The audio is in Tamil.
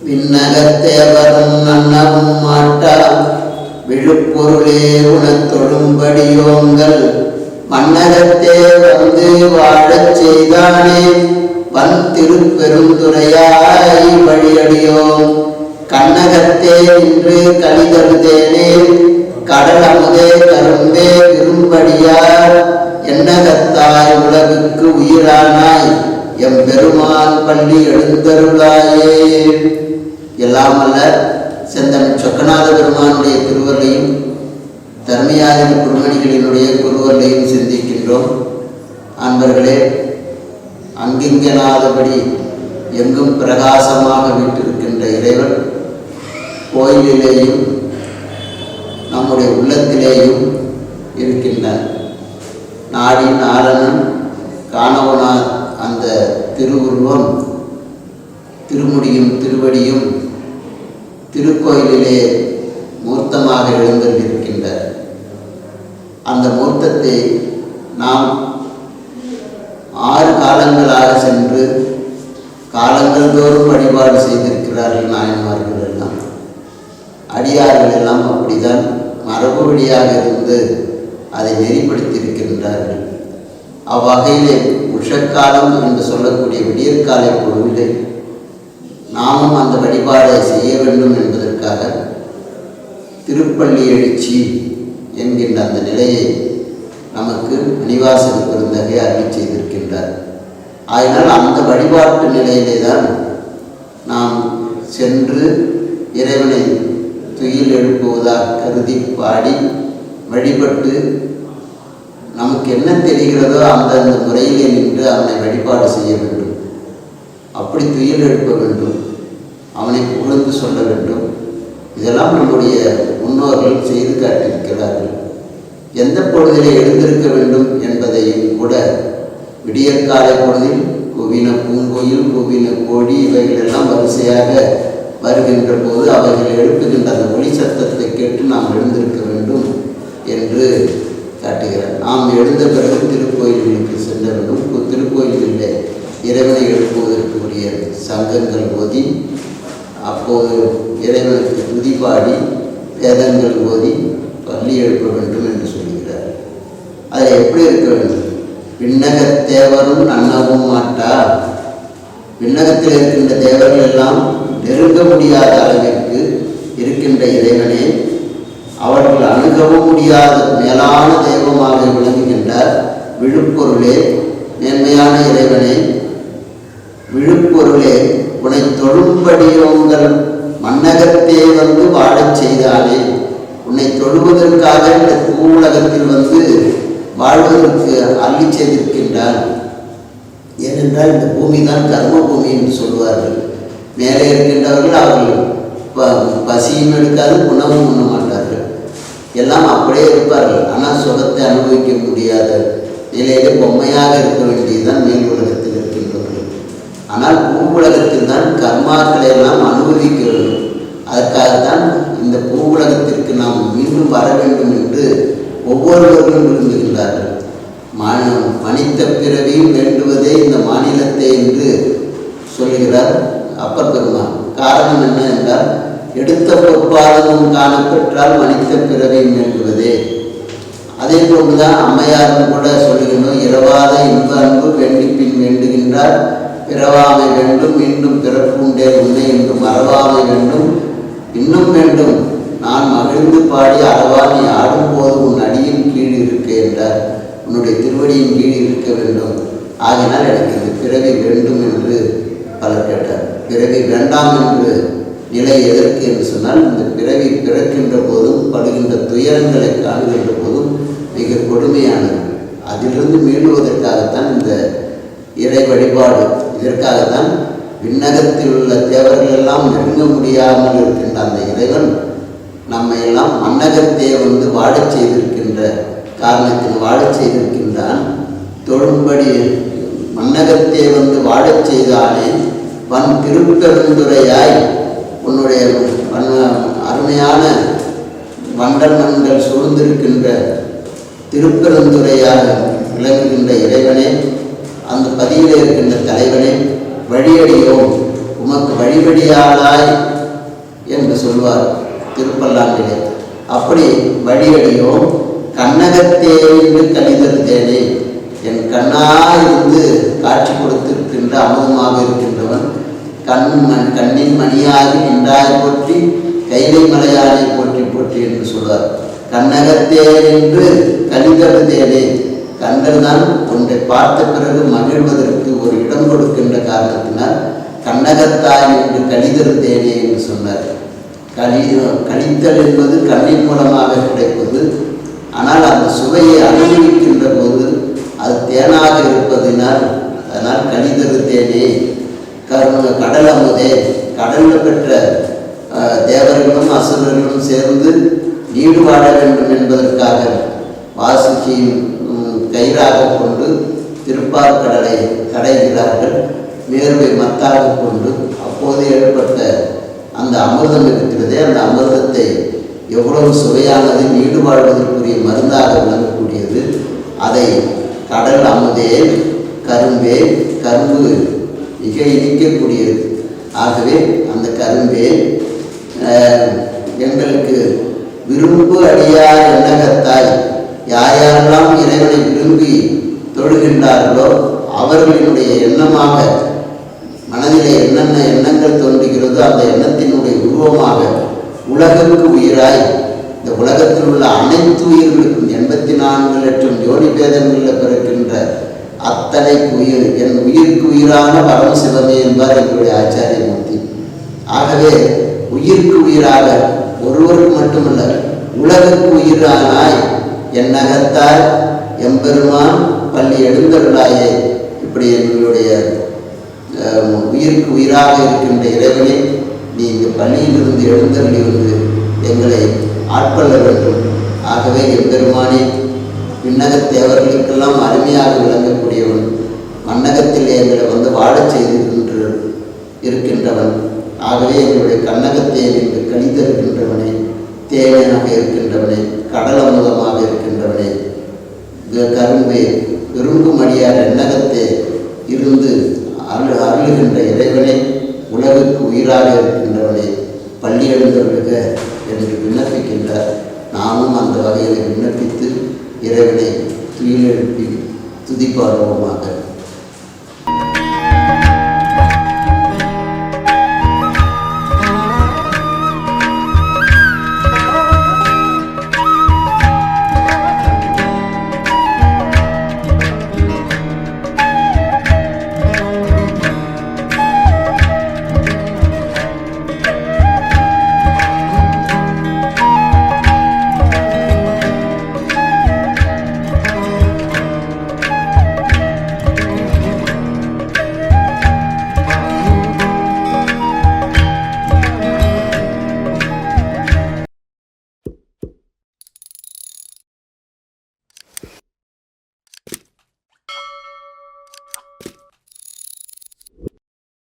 விண்ணகத்தேவரும் நன்னவும் மாட்டா விழுப்பொருளே உணத்தொழும்படியோங்கள் மன்னகத்தே வந்து வாழச் செய்தானே வன் திருப்பெருந்துரையாய் வழியடியோம் கண்ணகத்தே நின்று கலிதழுதேனே கடல் அமுதே கரும்பே விரும்படியார் எண்ணகத்தாய் உலகுக்கு உயிரானாய் எம்பெருமான் பள்ளி எழுந்தருளாயே. எல்லாமல்ல செந்தமிழ் சொக்கநாத பெருமானுடைய திருவருளையும் தர்மயாதின குருமணிகளினுடைய குருவருளையும் சிந்திக்கின்றோம். அன்பர்களே, அங்கிங்கனாதபடி எங்கும் பிரகாசமாக வீட்டிருக்கின்ற இறைவன் கோயிலிலேயும் நம்முடைய உள்ளத்திலேயும் இருக்கின்றான். நாடி நாரணன் காணவனார் அந்த திருவுருவம் திருமுடியும் திருவடியும் திருக்கோயிலிலே மூர்த்தமாக எழுந்திருக்கின்றார். அந்த மூர்த்தத்தை நாம் 6 காலங்களாக சென்று காலங்கள் தோறும் வழிபாடு செய்திருக்கிறார்கள் நாயன்மார்கள் எல்லாம். அடியார்கள் எல்லாம் அப்படிதான் மரபு வழியாக இருந்து அதை நெறிப்படுத்தியிருக்கின்றார்கள். அவ்வகையிலே உஷக்காலம் என்று சொல்லக்கூடிய விடியற்காலை பொழுதிலே நாமும் அந்த வழிபாடை செய்ய வேண்டும் என்பதற்காக திருப்பள்ளி எழுச்சி என்கின்ற அந்த நிலையை நமக்கு மணிவாசக பெருந்தகை அருள் செய்திருக்கின்றார். ஆயினால் அந்த வழிபாட்டு நிலையிலே தான் நாம் சென்று இறைவனை துயில் எழுப்புவதாக கருதி பாடி வழிபட்டு நமக்கு என்ன தெரிகிறதோ அந்தந்த முறையிலே நின்று அவனை வழிபாடு செய்ய வேண்டும். அப்படி துயில் எழுப்ப வேண்டும், அவனை புகழ்ந்து சொல்ல வேண்டும். இதெல்லாம் நம்முடைய முன்னோர்கள் செய்து காட்டியிருக்கிறார்கள். எந்த பொழுதிலே எழுந்திருக்க வேண்டும் என்பதையும் கூட விடியற்காலை பொழுதில் குவின பூங்கோயில் குவின கோழி இவைகளெல்லாம் வரிசையாக வருகின்ற போது அவைகள் எழுப்புகின்ற அந்த ஒளி சத்தத்தை கேட்டு நாம் எழுந்திருக்க வேண்டும் என்று காட்டுகிறார். நாம் எழுந்த பிறகு திருக்கோயில்களுக்கு செல்ல வேண்டும். திருக்கோயில்களில் இறைவனை எழுப்புவதற்குரிய சங்கங்கள் ஓதி அப்போது இறைவனுக்கு துதிபாடி வேதங்கள் ஓதி பள்ளி எழுப்ப வேண்டும் என்று சொல்கிறார். அதில் எப்படி இருக்க வேண்டும்? விண்ணகத்தேவரும் நன்னவும் மாட்டா. விண்ணகத்தில் இருக்கின்ற தேவர்கள் எல்லாம் நெருங்க முடியாத அளவிற்கு இருக்கின்ற இறைவனே, அவர்கள் அணுகவும் முடியாத மேலான தெய்வமாக விளங்குகின்றார். விழுப்பொருளே, மேன்மையான இறைவனே, விழுப்பொருளே, உன்னை தொழும்படியோங்கள் மன்னகத்தே வந்து வாழச் செய்தானே. உன்னை தொழுவதற்காக இந்த பூவுலகத்தில் வந்து வாழ்வதற்கு அள்ளி செய்திருக்கின்றான். ஏனென்றால் இந்த பூமி தான் கர்ம பூமி என்று சொல்வார்கள். மேலே இருக்கின்றவர்கள் அவர்கள் பசியும் எடுக்காது, உணவும் உண்ண மாட்டார்கள், எல்லாம் அப்படியே இருப்பார்கள். ஆனால் சுகத்தை அனுபவிக்க முடியாத நிலையிலே பொம்மையாக இருக்க வேண்டியதுதான் மேல் உலகத்தில் இருக்கின்றவர்கள். ஆனால் பூ உலகத்தில் தான் கர்மாக்களை எல்லாம் அனுபவிக்க வேண்டும். அதற்காகத்தான் இந்த பூ உலகத்திற்கு நாம் மீண்டும் வர வேண்டும் என்று ஒவ்வொருவர்களும் விரும்புகின்றார்கள். மனித பிறவியும் வேண்டுவதே இந்த மாநிலத்தை என்று சொல்லுகிறார் அப்பர் பெருமான். காரணம் என்ன என்றால், எடுத்த பொற்பாதமும் காணப்பெற்றால் மனித பிறவியும் வேண்டுவதே. அதே போன்றுதான் அம்மையாரும் கூட சொல்லுகின்றோம், இரவாத இன்ப அன்பு வேண்டி பின் வேண்டுகின்றார், பிறவாமை வேண்டும் மீண்டும் பிறப்புண்டே உன்னை என்று மறவாமை வேண்டும் இன்னும் வேண்டும், நான் மகிழ்ந்து பாடி அறவா நீ ஆடும்போது உன் அடியின் கீழ் இருக்க என்றார். உன்னுடைய திருவடியின் கீழ் இருக்க வேண்டும். ஆகினால் எனக்கு இந்த பிறவி வேண்டும் என்று பலர் கேட்டார். பிறவி வேண்டாம் என்று நிலை எதற்கு என்று சொன்னால், இந்த பிறவி பிறக்கின்ற போதும் படுகின்ற துயரங்களை காணுகின்ற போதும் மிக கொடுமையானது. அதிலிருந்து மீளுவதற்காகத்தான் இந்த இறை வழிபாடு. இதற்காகத்தான் விண்ணகத்தில் உள்ள தேவர்கள் எல்லாம் நெருங்க முடியாமல் இருக்கின்ற அந்த இறைவன் நம்மை எல்லாம் மன்னகத்தே வந்து வாழச் செய்திருக்கின்ற காரணத்தில் வாழச் செய்திருக்கின்றான். தொழும்படி மன்னகத்தே வந்து வாழச் செய்தானே வன் திருப்பெருந்துரையாய், உன்னுடைய அருமையான வண்டல் மண்கள் சூழ்ந்திருக்கின்ற திருப்பெருந்துரையாக விளங்குகின்ற இறைவனே, அந்த பதியிலே இருக்கின்ற தலைவனே, வழியடியோம் உமக்கு வழிபடியாளாய் என்று சொல்வார் திருப்பல்லாண்டிலே. அப்படி வழியடியோம் கண்ணகத்தே என்று கலிதருதேனே, என் கண்ணாயிருந்து காட்சி கொடுத்திருக்கின்ற அமுதமாக இருக்கின்றவன் கண்ணின் மணியாகி நின்றாய் போற்றி கைலை மலையானை போற்றி போற்றி என்று சொல்வார். கண்ணகத்தே என்று கலிதருதேனே, கண்கள் தான் ஒன்றை பார்த்த பிறகு மகிழ்வதற்கு ஒரு இடம் கொடுக்கின்ற காரணத்தினால் கண்ணகத்தாய் என்று கலிதருதேனே என்று சொன்னார். கழித்தல் என்பது கண்ணின் மூலமாக கிடைப்பது. ஆனால் அந்த சுவையை அனுபவிக்கின்ற போது அது தேனாக இருப்பதினால் அதனால் கலிதருதேனே. கடல் அமுதே, கடலில் பெற்ற தேவர்களும் அசுரர்களும் சேர்ந்து நீடு வாழ வேண்டும் என்பதற்காக வாசுகியின் கயிறாக கொண்டு திருப்பார்கடலை கடைகிறார்கள். மேர்வை மத்தாக கொண்டு அப்போது ஏற்பட்ட அந்த அமிர்தம் இருக்கிறதே, அந்த அமிர்தத்தை எவ்வளவு சுவையானது, நீடு வாழ்வதற்குரிய மருந்தாக விளங்கக்கூடியது. அதை கடல் அமுதே, கரும்பே, கரும்பு மிக இனிக்கக்கூடியது. ஆகவே அந்த கரும்பே எங்களுக்கு விரும்பு அடியார் எண்ணகத்தாய், யாரெல்லாம் இறைவனை விரும்பி தொழுகின்றார்களோ அவர்களினுடைய எண்ணமாக மனதிலே என்னென்ன எண்ணங்கள் தோன்றுகிறதோ அந்த எண்ணத்தினுடைய உருவமாக உலகுக்கு உயிராய், இந்த உலகத்தில் உள்ள அனைத்து உயிர்களுக்கும் 84 லட்சம் ஜோடி பேதங்களில் பிறக்கின்ற அத்தனை உயிர் என் உயிருக்கு உயிரான பரம் சிவமே என்பார் எங்களுடைய ஆச்சாரியமூர்த்தி. ஆகவே உயிருக்கு உயிராக ஒருவருக்கு மட்டுமல்ல உலகுக்கு உயிரானாய் என் நகத்தார் எம்பெருமான் பள்ளி எழுந்தருளாயே. இப்படி எங்களுடைய உயிருக்கு உயிராக இருக்கின்ற இறைவனே, நீ இந்த பள்ளியிலிருந்து எழுந்தருளி வந்து எங்களை ஆட்கொள்ள வேண்டும். ஆகவே எம்பெருமானே, விண்ணகத்தேவர்களுக்கெல்லாம் அருமையாக விளங்கக்கூடியவன், மண்ணகத்தில் எங்களை வந்து வாழச் செய்து இருக்கின்றவன். ஆகவே எங்களுடைய கண்ணகத்தை என்று கழித்தருக்கின்றவனே, தேவையாக இருக்கின்றவனே, கடல் அமுதமாக இருக்கின்றவனே, கரும்பே, விரும்பும் அடியார் எண்ணகத்தே இருந்து அருளுகின்ற இறைவனே, உலகுக்கு உயிராக இருக்கின்றவனே, பள்ளி எழுந்தருளுக என்று விண்ணப்பிக்கின்றார். நாமும் அந்த வகையில் விண்ணப்பித்து இறைவனை துயிலெழுப்பி துதிப்பாடுவோமாக.